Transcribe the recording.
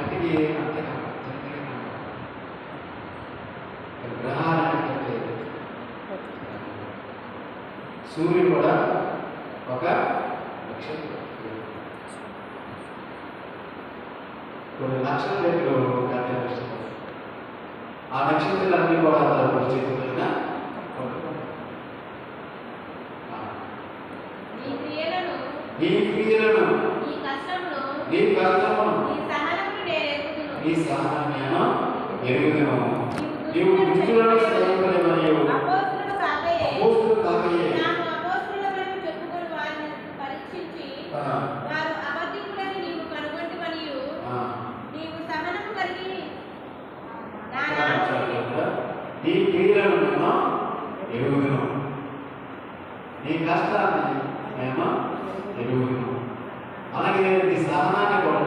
కంటికి అంతే కనపడుతుంది, గ్రహాలు అనేటువంటి సూర్యుడు కూడా ఒక నక్షత్రం. కొన్ని లక్షల రేట్లు నక్షత్రం, ఆ నక్షత్రాలన్నీ కూడా పరిచయమైన నీ క్రియలను నీ కష్టమును నీ సహనం నేను ఎరుగుదును. నీవు దుష్టులను సహింపలేవని అపోస్తలుడు కాకయే నీ క్రియలను నేను ఎరుగుదును, నీ కష్టాన్ని నేను ఎరుగుదును. అలాగే నీ సహనాన్ని కూడా